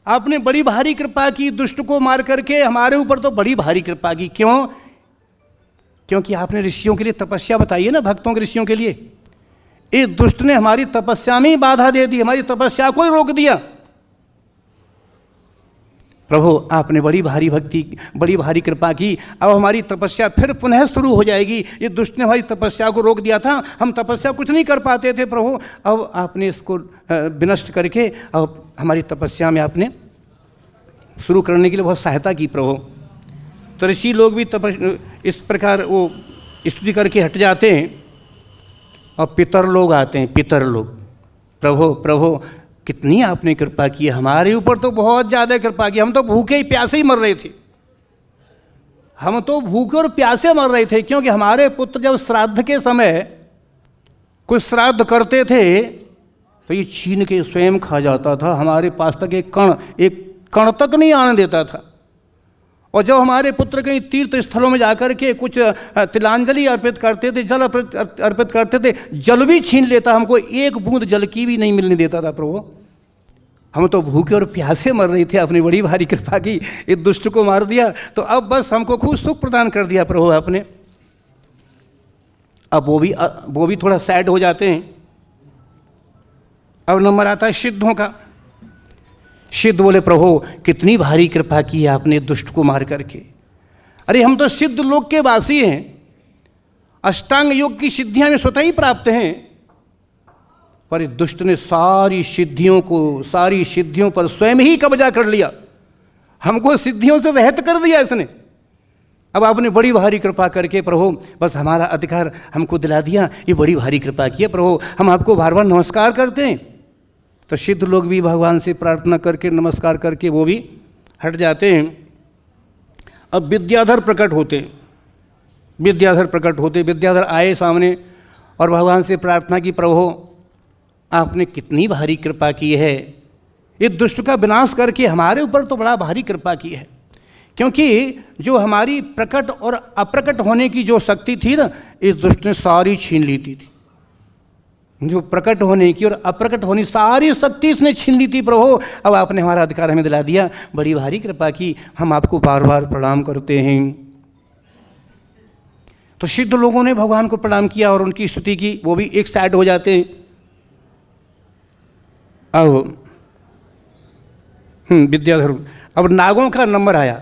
आपने बड़ी भारी कृपा की, दुष्ट को मार करके हमारे ऊपर तो बड़ी भारी कृपा की। क्यों? क्योंकि आपने ऋषियों के लिए तपस्या बताई है ना, भक्तों के ऋषियों के लिए। इस दुष्ट ने हमारी तपस्या में ही बाधा दे दी, हमारी तपस्या को ही रोक दिया। प्रभु आपने बड़ी भारी भक्ति, बड़ी भारी कृपा की, अब हमारी तपस्या फिर पुनः शुरू हो जाएगी। ये दुष्ट ने हमारी तपस्या को रोक दिया था, हम तपस्या कुछ नहीं कर पाते थे प्रभु, अब आपने इसको विनष्ट करके अब हमारी तपस्या में आपने शुरू करने के लिए बहुत सहायता की प्रभु। तो ऋषि लोग भी इस प्रकार वो स्तुति करके हट जाते हैं। और पितर लोग आते हैं, पितर लोग, प्रभु प्रभु कितनी आपने कृपा की है, हमारे ऊपर तो बहुत ज़्यादा कृपा की, हम तो भूखे ही प्यासे ही मर रहे थे, हम तो भूखे और प्यासे मर रहे थे, क्योंकि हमारे पुत्र जब श्राद्ध के समय कोई श्राद्ध करते थे तो ये छीन के स्वयं खा जाता था, हमारे पास तक एक कण तक नहीं आने देता था। और जब हमारे पुत्र कहीं तीर्थ स्थलों में जाकर के कुछ तिलांजलि अर्पित करते थे, जल अर्पित करते थे, जल भी छीन लेता, हमको एक बूंद जल की भी नहीं मिलने देता था प्रभु। हम तो भूखे और प्यासे मर रहे थे, अपनी बड़ी भारी कृपा की, इस दुष्ट को मार दिया, तो अब बस हमको खूब सुख प्रदान कर दिया प्रभु आपने। अब वो भी थोड़ा सैड हो जाते हैं। अब नंबर आता है सिद्धों का। सिद्ध बोले प्रभु कितनी भारी कृपा की है आपने दुष्ट को मार करके। अरे हम तो सिद्ध लोक के वासी हैं, अष्टांग योग की सिद्धियां हमें स्वतः ही प्राप्त हैं, पर इस दुष्ट ने सारी सिद्धियों पर स्वयं ही कब्जा कर लिया, हमको सिद्धियों से रहित कर दिया इसने। अब आपने बड़ी भारी कृपा करके प्रभु बस हमारा अधिकार हमको दिला दिया, ये बड़ी भारी कृपा की है प्रभु, हम आपको बार बार नमस्कार करते हैं। तो सिद्ध लोग भी भगवान से प्रार्थना करके नमस्कार करके वो भी हट जाते हैं। अब विद्याधर प्रकट होते, विद्याधर आए सामने और भगवान से प्रार्थना की, प्रभु आपने कितनी भारी कृपा की है, इस दुष्ट का विनाश करके हमारे ऊपर तो बड़ा भारी कृपा की है, क्योंकि जो हमारी प्रकट और अप्रकट होने की जो शक्ति थी ना, इस दुष्ट ने सारी छीन ली थी। जो प्रकट होने की और अप्रकट होने सारी शक्ति इसने छीन ली थी प्रभु। अब आपने हमारा अधिकार हमें दिला दिया, बड़ी भारी कृपा की, हम आपको बार बार प्रणाम करते हैं। तो सिद्ध लोगों ने भगवान को प्रणाम किया और उनकी स्तुति की, वो भी एक साइड हो जाते हैं। अब विद्याधर, अब नागों का नंबर आया।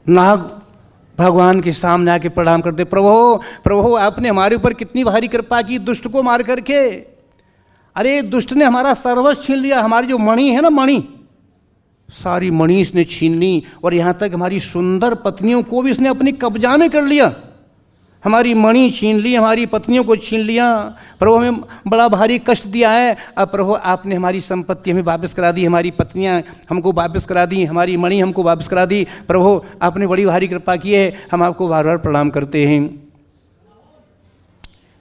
नाग भगवान के सामने आके प्रणाम करते, प्रभु आपने हमारे ऊपर कितनी भारी कृपा की दुष्ट को मार करके। अरे दुष्ट ने हमारा सर्वस्व छीन लिया, हमारी जो मणि है ना, मणि, सारी मणि इसने छीन ली, और यहाँ तक हमारी सुंदर पत्नियों को भी इसने अपने कब्जा में कर लिया। हमारी मणि छीन ली, हमारी पत्नियों को छीन लिया, प्रभु हमें बड़ा भारी कष्ट दिया है। अब प्रभु आपने हमारी संपत्ति हमें वापस करा दी, हमारी पत्नियां हमको वापस करा दी, हमारी मणि हमको वापस करा दी, प्रभु आपने बड़ी भारी कृपा की है, हम आपको बार बार प्रणाम करते हैं।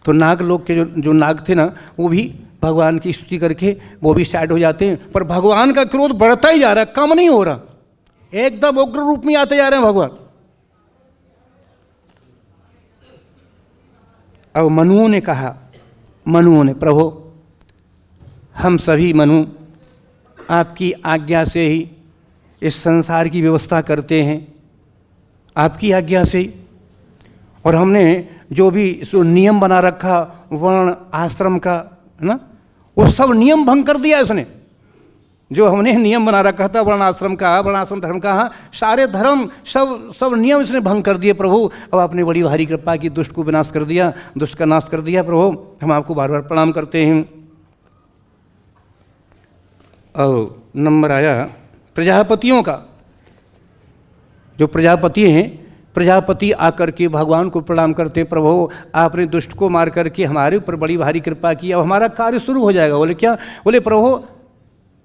तो नाग लोग के जो नाग थे ना, वो भी भगवान की स्तुति करके वो भी साइड हो जाते हैं। पर भगवान का क्रोध बढ़ता ही जा रहा है, कम नहीं हो रहा, एकदम उग्र रूप में आते जा रहे हैं भगवान। अब मनुओं ने कहा, प्रभु हम सभी मनु आपकी आज्ञा से ही इस संसार की व्यवस्था करते हैं, आपकी आज्ञा से ही, और हमने जो भी नियम बना रखा वर्ण आश्रम का, है ना, वो सब नियम भंग कर दिया इसने। जो हमने नियम बना रखा था वर्णाश्रम धर्म का, सारे धर्म सब नियम इसने भंग कर दिए प्रभु। अब आपने बड़ी भारी कृपा की, दुष्ट को विनाश कर दिया, दुष्ट का नाश कर दिया प्रभु, हम आपको बार बार प्रणाम करते हैं। और नंबर आया प्रजापतियों का। जो प्रजापति हैं, प्रजापति आकर के भगवान को प्रणाम करते, प्रभु आपने दुष्ट को मार करके हमारे ऊपर बड़ी भारी कृपा की, अब हमारा कार्य शुरू हो जाएगा। बोले क्या? बोले प्रभु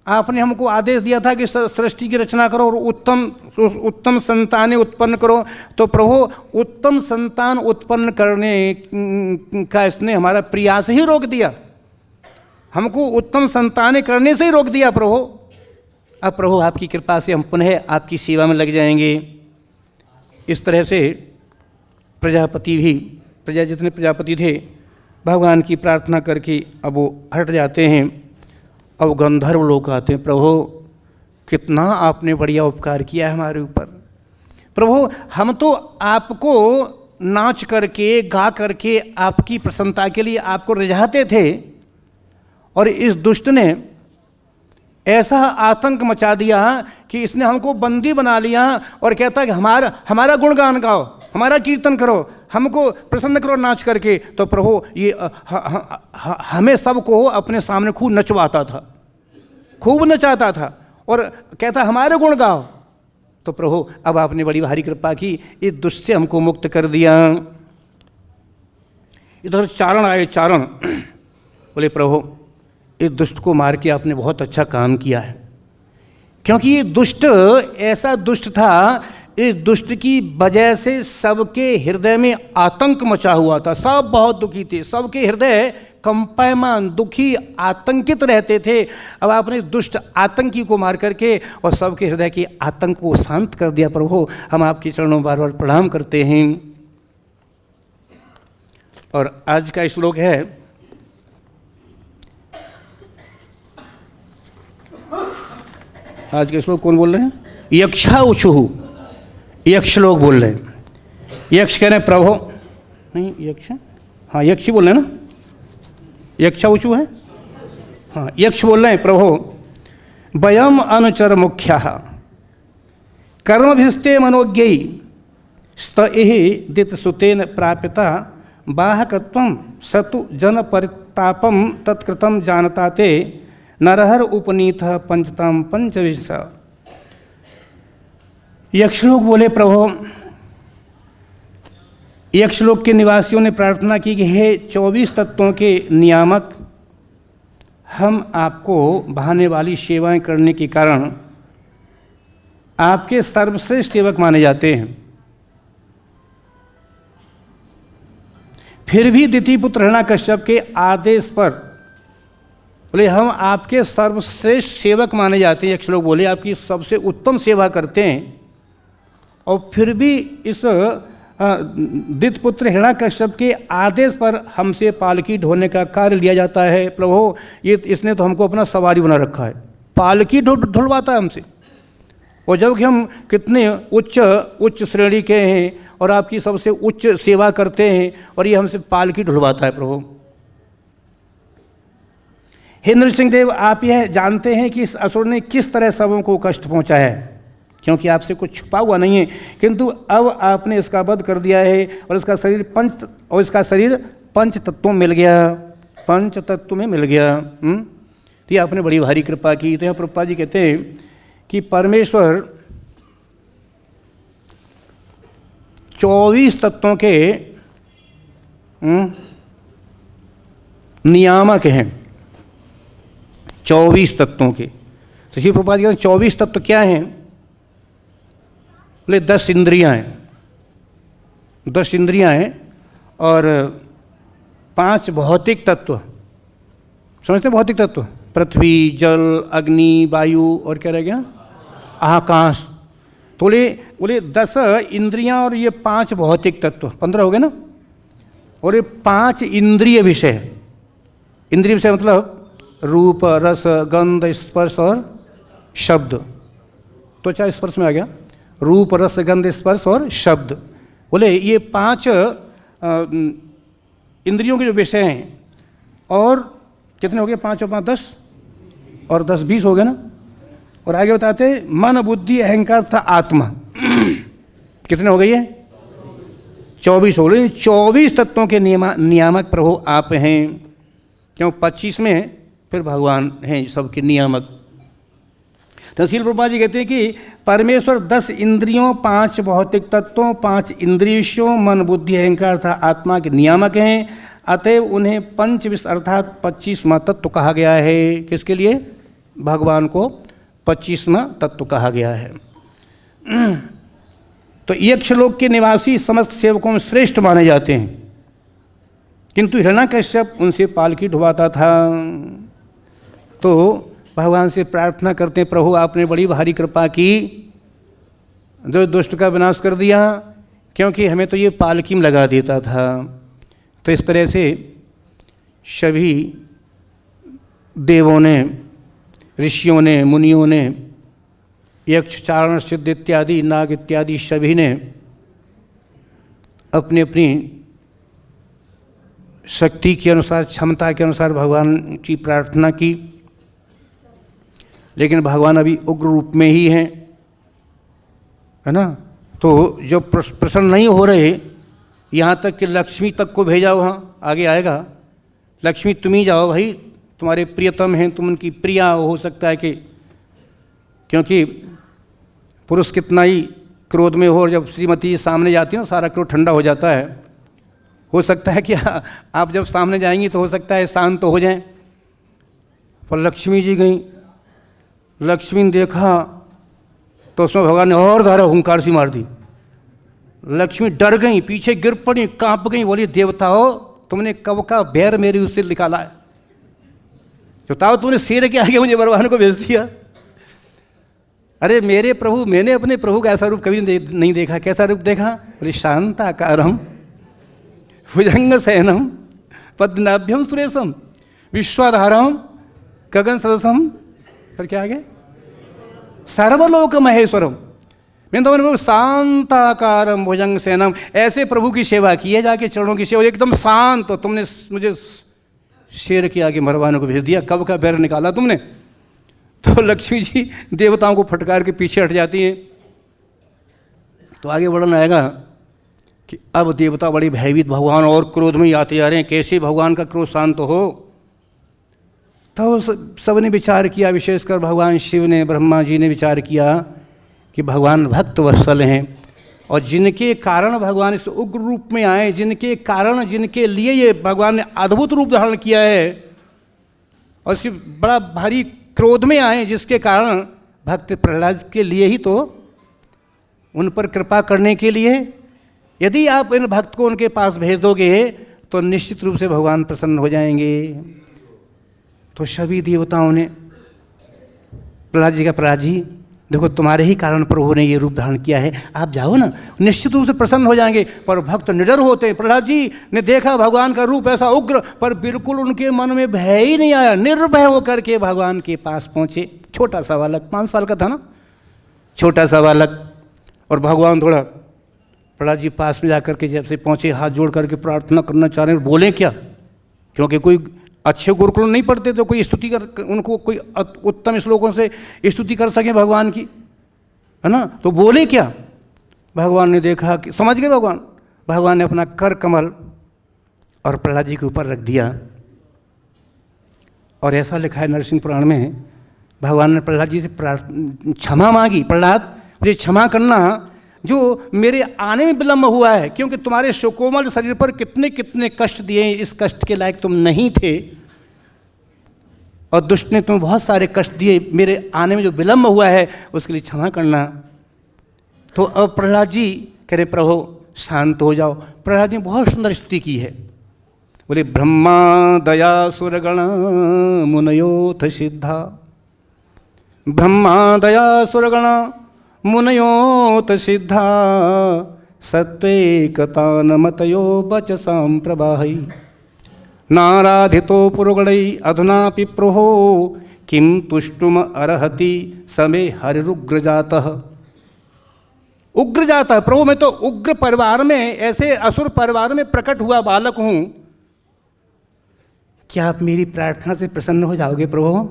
आपने हमको आदेश दिया था कि सृष्टि की रचना करो और उत्तम संतानें उत्पन्न करो। तो प्रभु उत्तम संतान उत्पन्न करने का इसने हमारा प्रयास ही रोक दिया, हमको उत्तम संतानें करने से ही रोक दिया प्रभु। अब प्रभु आपकी कृपा से हम पुनः आपकी सेवा में लग जाएंगे। इस तरह से जितने प्रजापति थे भगवान की प्रार्थना करके अब वो हट जाते हैं। अब गंधर्व लोग आते हैं, प्रभु कितना आपने बढ़िया उपकार किया है हमारे ऊपर। प्रभु हम तो आपको नाच करके गा करके आपकी प्रसन्नता के लिए आपको रिझाते थे, और इस दुष्ट ने ऐसा आतंक मचा दिया कि इसने हमको बंदी बना लिया और कहता कि हमारा गुणगान गाओ, हमारा कीर्तन करो, हमको प्रसन्न करो नाच करके। तो प्रभु ये हमें सबको अपने सामने खूब नचवाता था, खूब नचाता था और कहता हमारे गुण गाओ। तो प्रभु अब आपने बड़ी भारी कृपा की, इस दुष्ट से हमको मुक्त कर दिया। इधर चारण आए, चारण बोले प्रभु इस दुष्ट को मार के आपने बहुत अच्छा काम किया है, क्योंकि ये दुष्ट ऐसा दुष्ट था, इस दुष्ट की वजह से सबके हृदय में आतंक मचा हुआ था, सब बहुत दुखी थे, सबके हृदय कंपायमान दुखी आतंकित रहते थे। अब आपने दुष्ट आतंकी को मार करके और सबके हृदय के आतंक को शांत कर दिया। प्रभु हम आपके चरणों में बार बार प्रणाम करते हैं। और आज का श्लोक है, आज के श्लोक कौन बोल रहे हैं? यक्षा उचुहु, यक्ष लोग बोल रहे हैं। यक्ष कह रहे हैं प्रभु, नहीं यक्ष, हाँ यक्ष ही बोल रहे हैं ना, यक्षा उचु है, हाँ यक्ष बोल रहे हैं प्रभु वयम अनुचर मुख्या कर्मभिस्ते मनोज्ञै स्तहि दित सुतेन प्राप्यता बाहकत्वं सतु जन परितापम तत्कृतं जानता ते नरहर उपनीत पंचतम पंचविंश। यक्षलोक बोले प्रभु, यक्षलोक के निवासियों ने प्रार्थना की कि हे 24 तत्वों के नियामक, हम आपको भाने वाली सेवाएं करने के कारण आपके सर्वश्रेष्ठ सेवक माने जाते हैं। फिर भी दितिपुत्र हिरण्याकश्यप के आदेश पर बोले हम आपके सर्वश्रेष्ठ सेवक माने जाते हैं। यक्षलोक बोले आपकी सबसे उत्तम सेवा करते हैं, और फिर भी इस दितपुत्र हिरण्याकश्यप के आदेश पर हमसे पालकी ढोने का कार्य लिया जाता है। प्रभु ये इसने तो हमको अपना सवारी बना रखा है, पालकी ढुलवाता है हमसे, और जबकि हम कितने उच्च श्रेणी के हैं और आपकी सबसे उच्च सेवा करते हैं, और ये हमसे पालकी ढुलवाता है। प्रभु हे नृसिंह देव, आप यह जानते हैं कि इस असुर ने किस तरह सबों को कष्ट पहुंचाया है, क्योंकि आपसे कुछ छुपा हुआ नहीं है, किंतु अब आपने इसका वध कर दिया है और इसका शरीर पंच तत्वों में मिल गया, पंच तत्व में मिल गया। तो ये आपने बड़ी भारी कृपा की। तो यहाँ प्रभुपाद जी कहते हैं कि परमेश्वर 24 तत्वों के नियामक हैं, 24 तत्वों के। तो श्री प्रभुपाद जी कहते हैं 24 तत्व क्या हैं? बोले 10 इंद्रियां हैं, 10 इंद्रियां हैं और 5 भौतिक तत्व। समझते भौतिक तत्व? पृथ्वी, जल, अग्नि, वायु और क्या रह गया? आकाश। तो बोले 10 इंद्रियां और ये 5 भौतिक तत्व, 15 हो गए ना। और ये 5 इंद्रिय विषय। इंद्रिय विषय मतलब रूप, रस, गंध, स्पर्श और शब्द। तो क्या स्पर्श में आ गया? रूप, रस, गंध, स्पर्श और शब्द। बोले ये 5 इंद्रियों के जो विषय हैं, और कितने हो गए? 5 और 5 10, और 10 20 हो गए ना। और आगे बताते मन, बुद्धि, अहंकार था आत्मा। कितने हो गई है? 24 हो गए। 24 तत्वों के नियामक प्रभु आप हैं, क्यों 25 में फिर भगवान हैं सबके नियामक। तहसील प्रभुपाद जी कहते हैं कि परमेश्वर 10 इंद्रियों, 5 भौतिक तत्वों, 5 इंद्रियों, मन, बुद्धि, अहंकार तथा आत्मा के नियामक हैं। अतएव उन्हें पंचविंश अर्थात 25वां तत्व कहा गया है। किसके लिए? भगवान को 25वां तत्व कहा गया है। तो यक्षलोक के निवासी समस्त सेवकों में श्रेष्ठ माने जाते हैं, किंतु हिरण्याकश्यप उनसे पालकी ढुवाता था। तो भगवान से प्रार्थना करते हैं, प्रभु आपने बड़ी भारी कृपा की, जो दुष्ट का विनाश कर दिया, क्योंकि हमें तो ये पालकी में लगा देता था। तो इस तरह से सभी देवों ने, ऋषियों ने, मुनियों ने, यक्ष, चारण, सिद्ध इत्यादि, नाग इत्यादि सभी ने अपनी अपनी शक्ति के अनुसार, क्षमता के अनुसार भगवान की प्रार्थना की, लेकिन भगवान अभी उग्र रूप में ही हैं, है ना। तो जब प्रसन्न नहीं हो रहे, यहाँ तक कि लक्ष्मी तक को भेजा, वहाँ आगे आएगा, लक्ष्मी तुम ही जाओ भाई, तुम्हारे प्रियतम हैं, तुम उनकी प्रिया हो सकता है कि, क्योंकि पुरुष कितना ही क्रोध में हो और जब श्रीमती जी सामने जाती हो सारा क्रोध ठंडा हो जाता है। हो सकता है कि आप जब सामने जाएंगी तो हो सकता है शांत तो हो जाएं, पर लक्ष्मी जी गई, लक्ष्मी ने देखा तो उसमें भगवान ने और धारा हुंकार सी मार दी। लक्ष्मी डर गई, पीछे गिर पड़ी, कांप गई, बोली देवता हो, तुमने कब का बैर मेरे उससे निकाला है, बताओ तुमने शेर के आगे मुझे भगवान को भेज दिया। अरे मेरे प्रभु, मैंने अपने प्रभु का ऐसा रूप कभी नहीं देखा। कैसा रूप देखा? बोले शांताकारम भुजंग शयनम पद्मनाभ्यम सुरेशम विश्वाधारम गगन सदसम, फिर क्या आगे, सर्वलोक महेश्वरम। मैंने तो प्रभु शांताकारम भुजंग शयनम, ऐसे प्रभु की सेवा की है, जाके चरणों की सेवा, एकदम शांत। तो तुमने मुझे शेर के आगे मरवाने को भेज दिया, कब का बैर निकाला तुमने। तो लक्ष्मी जी देवताओं को फटकार के पीछे हट जाती हैं। तो आगे वर्णन आएगा कि अब देवता बड़े भयभीत, भगवान और क्रोध में आते जा रहे हैं, कैसे भगवान का क्रोध शांत हो। तो सबने विचार किया, विशेषकर भगवान शिव ने, ब्रह्मा जी ने विचार किया कि भगवान भक्त वत्सल हैं, और जिनके कारण भगवान इस उग्र रूप में आए, जिनके कारण, जिनके लिए ये भगवान ने अद्भुत रूप धारण किया है, और सिर्फ बड़ा भारी क्रोध में आए, जिसके कारण भक्त प्रहलाद के लिए ही, तो उन पर कृपा करने के लिए, यदि आप इन भक्त को उनके पास भेज दोगे तो निश्चित रूप से भगवान प्रसन्न हो जाएंगे। तो सभी देवताओं ने प्रहलाद जी का, प्रहलाद जी देखो तुम्हारे ही कारण प्रभु ने ये रूप धारण किया है, आप जाओ ना, निश्चित रूप से प्रसन्न हो जाएंगे। पर भक्त निडर होते हैं। प्रहलाद जी ने देखा भगवान का रूप ऐसा उग्र, पर बिल्कुल उनके मन में भय ही नहीं आया, निर्भय होकर के भगवान के पास पहुँचे। छोटा सा बालक, 5 साल का था ना, छोटा सा बालक, और भगवान थोड़ा प्रहलाद जी पास में जाकर के जब से पहुँचे, हाथ जोड़ करके प्रार्थना करना चाह रहे हैं, बोले क्या, क्योंकि कोई अच्छे गुरुकुल नहीं पढ़ते तो कोई स्तुति कर, उनको कोई उत्तम श्लोकों से स्तुति कर सके भगवान की, है ना। तो बोले क्या, भगवान ने देखा कि समझ गए भगवान ने अपना कर कमल और प्रहलाद जी के ऊपर रख दिया। और ऐसा लिखा है नरसिंह पुराण में, भगवान ने प्रहलाद जी से क्षमा मांगी, प्रहलाद मुझे क्षमा करना, जो मेरे आने में विलम्ब हुआ है, क्योंकि तुम्हारे सुकोमल शरीर पर कितने कितने कष्ट दिए, इस कष्ट के लायक तुम नहीं थे, और दुष्ट ने तुम्हें बहुत सारे कष्ट दिए, मेरे आने में जो विलम्ब हुआ है उसके लिए क्षमा करना। तो अब प्रहलाद जी कह रहे प्रभु शांत हो जाओ। प्रहलाद जी ने बहुत सुंदर स्तुति की है, बोले ब्रह्मा दया सुरगण मुनयोथ सिद्धा, ब्रह्मा दया सुरगण मुनयोत सिद्धा, सत्वेकतानमतयो वचसां प्रवाहै, नाराधितो पुरुगणै अधुनापि प्रभो, किं तुष्टुम अर्हति समे हरिरुग्रजातः। उग्रजातः, प्रभु मैं तो उग्र परिवार में, ऐसे असुर परिवार में प्रकट हुआ बालक हूँ, क्या आप मेरी प्रार्थना से प्रसन्न हो जाओगे प्रभु।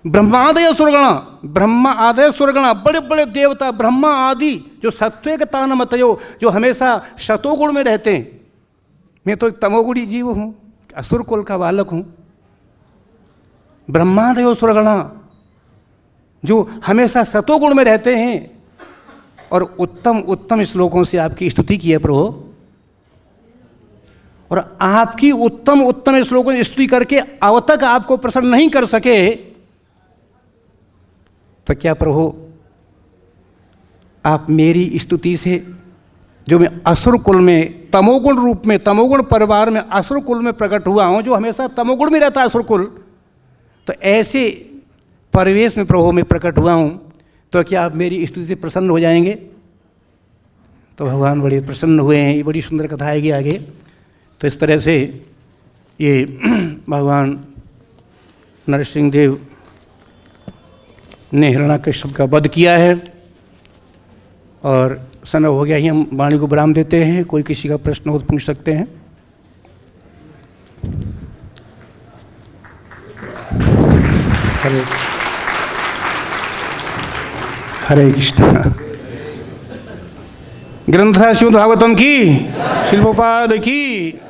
ब्रह्मादय सुरगणा, ब्रह्मा आदय सुरगणा, बड़े बड़े देवता ब्रह्मा आदि जो सत्वे के तान मतयो, जो हमेशा शतोगुण में रहते हैं, मैं तो एक तमोगुणी जीव हूँ, असुर कुल का बालक हूँ। ब्रह्मादय सुरगणा जो हमेशा सतोगुण में रहते हैं, और उत्तम उत्तम श्लोकों से आपकी स्तुति की है प्रभु, और आपकी उत्तम उत्तम श्लोकों से स्तुति करके अब तक आपको प्रसन्न नहीं कर सके, तो क्या प्रभु आप मेरी स्तुति से, जो मैं असुर कुल में तमोगुण रूप में, तमोगुण परिवार में असुर कुल में प्रकट हुआ हूँ, जो हमेशा तमोगुण में रहता है असुर कुल, तो ऐसे परिवेश में प्रभु मैं प्रकट हुआ हूँ, तो क्या आप मेरी स्तुति से प्रसन्न हो जाएंगे। तो भगवान बड़े प्रसन्न हुए हैं। ये बड़ी सुंदर कथा आएगी आगे। तो इस तरह से ये भगवान नरसिंह देव ने हिरण्याकश्यप का वध किया है, और समय हो गया ही, हम वाणी को विराम देते हैं। कोई किसी का प्रश्न हो तो पूछ सकते हैं। हरे कृष्ण। ग्रंथ श्रीमद् भागवतम की, श्रील प्रभुपाद की।